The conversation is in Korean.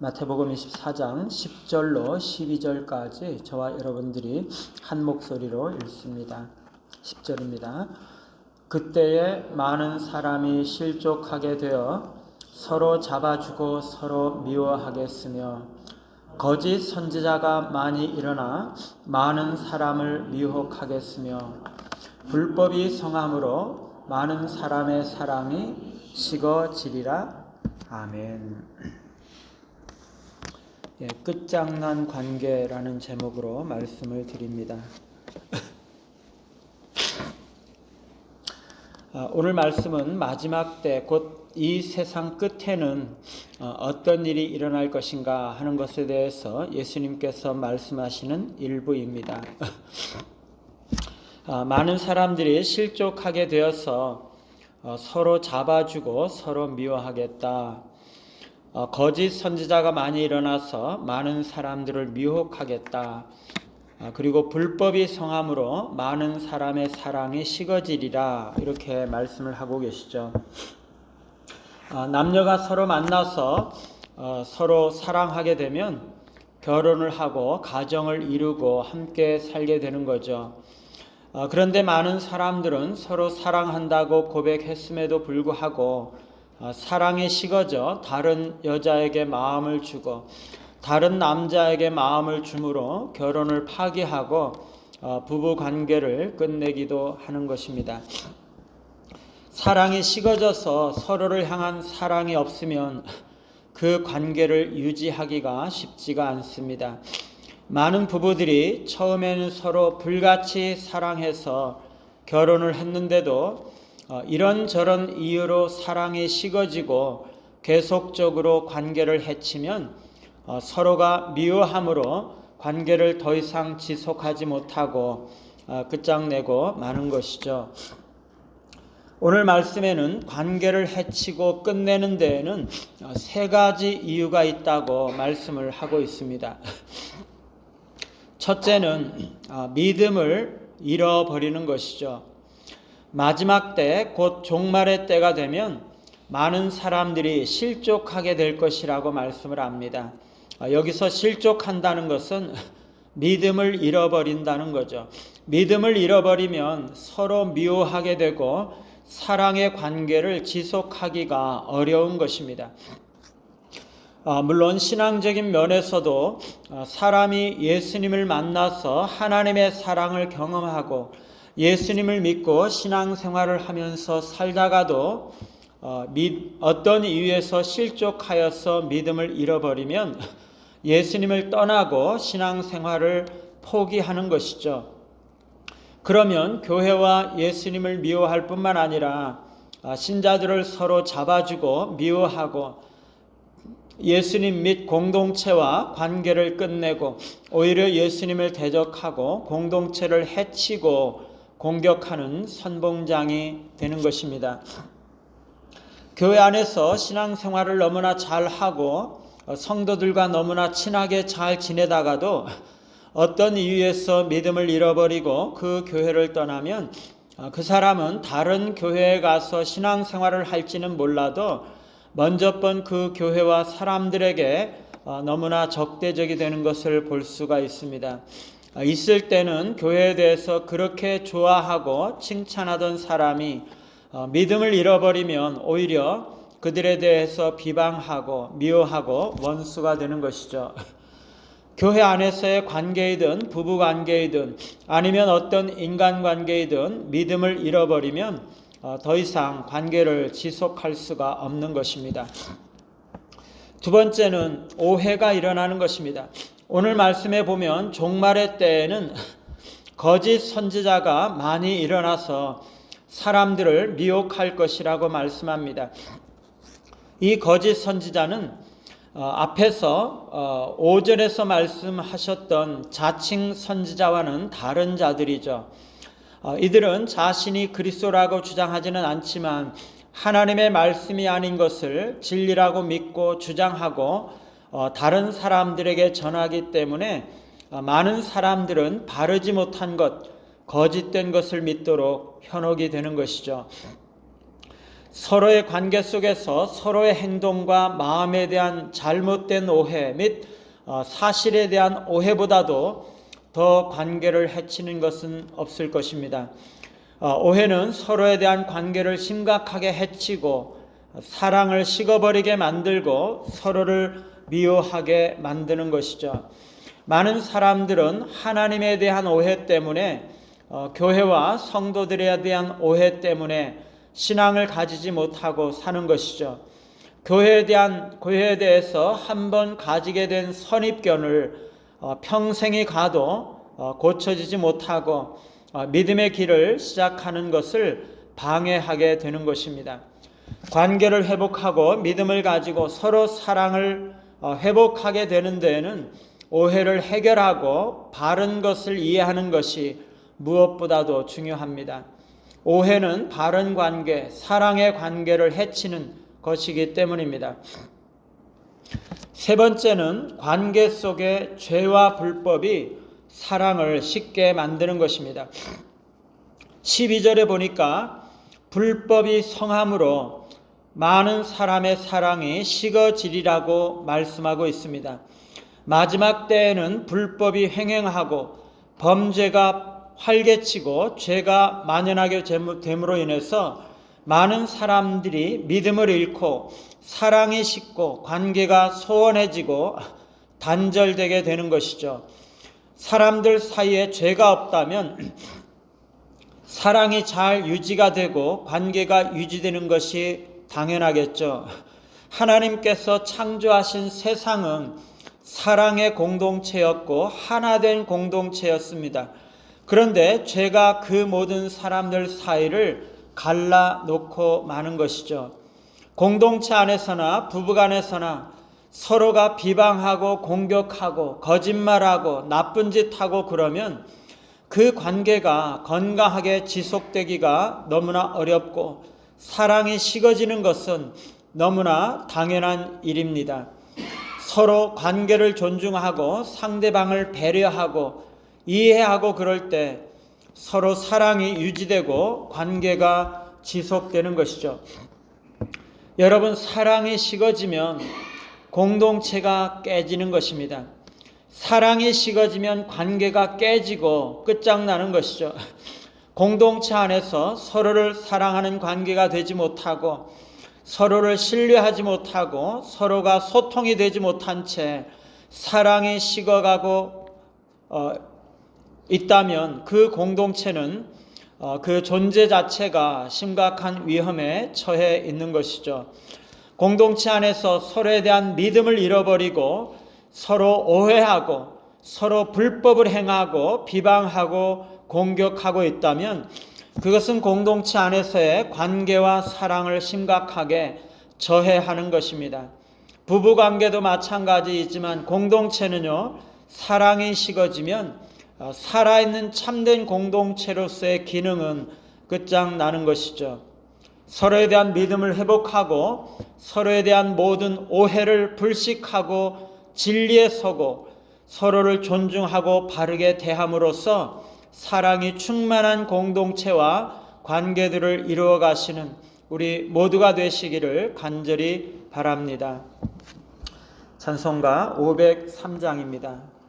마태복음 24장 10절로 12절까지 저와 여러분들이 한 목소리로 읽습니다. 10절입니다. 그때에 많은 사람이 실족하게 되어 서로 잡아주고 서로 미워하겠으며 거짓 선지자가 많이 일어나 많은 사람을 미혹하겠으며 불법이 성함으로 많은 사람의 사랑이 식어지리라. 아멘. 끝장난 관계라는 제목으로 말씀을 드립니다. 오늘 말씀은 마지막 때 곧 이 세상 끝에는 어떤 일이 일어날 것인가 하는 것에 대해서 예수님께서 말씀하시는 일부입니다. 많은 사람들이 실족하게 되어서 서로 잡아주고 서로 미워하겠다. 거짓 선지자가 많이 일어나서 많은 사람들을 미혹하겠다. 그리고 불법이 성함으로 많은 사람의 사랑이 식어지리라. 이렇게 말씀을 하고 계시죠. 남녀가 서로 만나서 서로 사랑하게 되면 결혼을 하고 가정을 이루고 함께 살게 되는 거죠. 그런데 많은 사람들은 서로 사랑한다고 고백했음에도 불구하고 사랑이 식어져 다른 여자에게 마음을 주고 다른 남자에게 마음을 주므로 결혼을 파기하고 부부 관계를 끝내기도 하는 것입니다. 사랑이 식어져서 서로를 향한 사랑이 없으면 그 관계를 유지하기가 쉽지가 않습니다. 많은 부부들이 처음에는 서로 불같이 사랑해서 결혼을 했는데도 이런저런 이유로 사랑이 식어지고 계속적으로 관계를 해치면 서로가 미워함으로 관계를 더 이상 지속하지 못하고 끝장내고 마는 것이죠. 오늘 말씀에는 관계를 해치고 끝내는 데에는 세 가지 이유가 있다고 말씀을 하고 있습니다. 첫째는 믿음을 잃어버리는 것이죠. 마지막 때, 곧 종말의 때가 되면 많은 사람들이 실족하게 될 것이라고 말씀을 합니다. 여기서 실족한다는 것은 믿음을 잃어버린다는 거죠. 믿음을 잃어버리면 서로 미워하게 되고 사랑의 관계를 지속하기가 어려운 것입니다. 물론 신앙적인 면에서도 사람이 예수님을 만나서 하나님의 사랑을 경험하고 예수님을 믿고 신앙생활을 하면서 살다가도 어떤 이유에서 실족하여서 믿음을 잃어버리면 예수님을 떠나고 신앙생활을 포기하는 것이죠. 그러면 교회와 예수님을 미워할 뿐만 아니라 신자들을 서로 잡아주고 미워하고 예수님 및 공동체와 관계를 끝내고 오히려 예수님을 대적하고 공동체를 해치고 공격하는 선봉장이 되는 것입니다. 교회 안에서 신앙생활을 너무나 잘하고 성도들과 너무나 친하게 잘 지내다가도 어떤 이유에서 믿음을 잃어버리고 그 교회를 떠나면 그 사람은 다른 교회에 가서 신앙생활을 할지는 몰라도 먼저 번 그 교회와 사람들에게 너무나 적대적이 되는 것을 볼 수가 있습니다. 있을 때는 교회에 대해서 그렇게 좋아하고 칭찬하던 사람이 믿음을 잃어버리면 오히려 그들에 대해서 비방하고 미워하고 원수가 되는 것이죠. 교회 안에서의 관계이든 부부 관계이든 아니면 어떤 인간관계이든 믿음을 잃어버리면 더 이상 관계를 지속할 수가 없는 것입니다. 두 번째는 오해가 일어나는 것입니다. 오늘 말씀에 보면 종말의 때에는 거짓 선지자가 많이 일어나서 사람들을 미혹할 것이라고 말씀합니다. 이 거짓 선지자는 앞에서 5절에서 말씀하셨던 자칭 선지자와는 다른 자들이죠. 이들은 자신이 그리스도라고 주장하지는 않지만 하나님의 말씀이 아닌 것을 진리라고 믿고 주장하고 다른 사람들에게 전하기 때문에 많은 사람들은 바르지 못한 것, 거짓된 것을 믿도록 현혹이 되는 것이죠. 서로의 관계 속에서 서로의 행동과 마음에 대한 잘못된 오해 및 사실에 대한 오해보다도 더 관계를 해치는 것은 없을 것입니다. 오해는 서로에 대한 관계를 심각하게 해치고 사랑을 식어버리게 만들고 서로를 미워하게 만드는 것이죠. 많은 사람들은 하나님에 대한 오해 때문에 교회와 성도들에 대한 오해 때문에 신앙을 가지지 못하고 사는 것이죠. 교회에 대해서 한번 가지게 된 선입견을 평생이 가도 고쳐지지 못하고 믿음의 길을 시작하는 것을 방해하게 되는 것입니다. 관계를 회복하고 믿음을 가지고 서로 사랑을 회복하게 되는 데에는 오해를 해결하고 바른 것을 이해하는 것이 무엇보다도 중요합니다. 오해는 바른 관계, 사랑의 관계를 해치는 것이기 때문입니다. 세 번째는 관계 속에 죄와 불법이 사랑을 쉽게 만드는 것입니다. 12절에 보니까 불법이 성함으로 많은 사람의 사랑이 식어지리라고 말씀하고 있습니다. 마지막 때에는 불법이 횡행하고 범죄가 활개치고 죄가 만연하게 됨으로 인해서 많은 사람들이 믿음을 잃고 사랑이 식고 관계가 소원해지고 단절되게 되는 것이죠. 사람들 사이에 죄가 없다면 사랑이 잘 유지가 되고 관계가 유지되는 것이 당연하겠죠. 하나님께서 창조하신 세상은 사랑의 공동체였고 하나된 공동체였습니다. 그런데 죄가 그 모든 사람들 사이를 갈라놓고 마는 것이죠. 공동체 안에서나 부부간에서나 서로가 비방하고 공격하고 거짓말하고 나쁜 짓 하고 그러면 그 관계가 건강하게 지속되기가 너무나 어렵고 사랑이 식어지는 것은 너무나 당연한 일입니다. 서로 관계를 존중하고 상대방을 배려하고 이해하고 그럴 때 서로 사랑이 유지되고 관계가 지속되는 것이죠. 여러분, 사랑이 식어지면 공동체가 깨지는 것입니다. 사랑이 식어지면 관계가 깨지고 끝장나는 것이죠. 공동체 안에서 서로를 사랑하는 관계가 되지 못하고 서로를 신뢰하지 못하고 서로가 소통이 되지 못한 채 사랑이 식어가고 있다면 그 공동체는 그 존재 자체가 심각한 위험에 처해 있는 것이죠. 공동체 안에서 서로에 대한 믿음을 잃어버리고 서로 오해하고 서로 불법을 행하고 비방하고 공격하고 있다면 그것은 공동체 안에서의 관계와 사랑을 심각하게 저해하는 것입니다. 부부관계도 마찬가지이지만 공동체는요, 사랑이 식어지면 살아있는 참된 공동체로서의 기능은 끝장나는 것이죠. 서로에 대한 믿음을 회복하고 서로에 대한 모든 오해를 불식하고 진리에 서고 서로를 존중하고 바르게 대함으로써 사랑이 충만한 공동체와 관계들을 이루어 가시는 우리 모두가 되시기를 간절히 바랍니다. 찬송가 503장입니다.